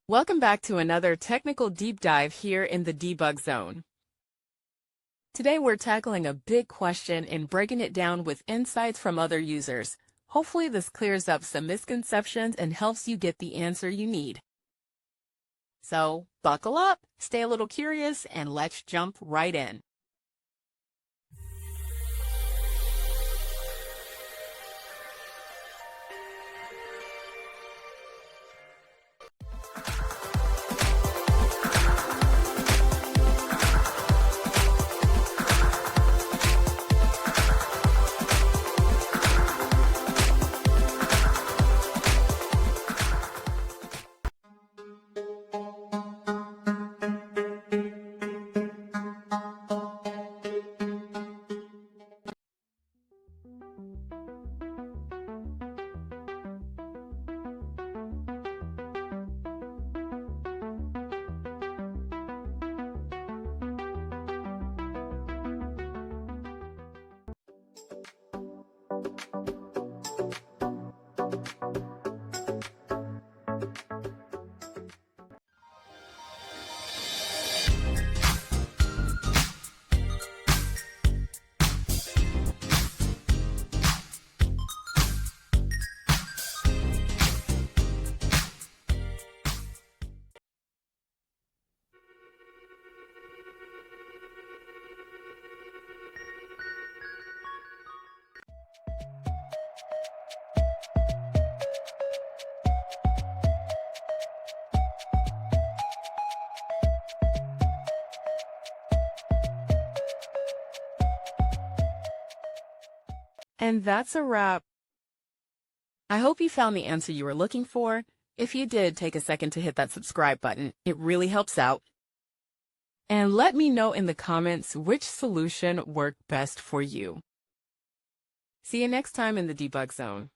Welcome back to another technical deep dive here in the debug zone. Today we're tackling a big question and breaking it down with insights from other users. Hopefully this clears up some misconceptions and helps you get the answer you need. So buckle up, stay a little curious, and let's jump right in. And that's a wrap. I hope you found the answer you were looking for. If you did, take a second to hit that subscribe button. It really helps out. And let me know in the comments which solution worked best for you. See you next time in the debug zone.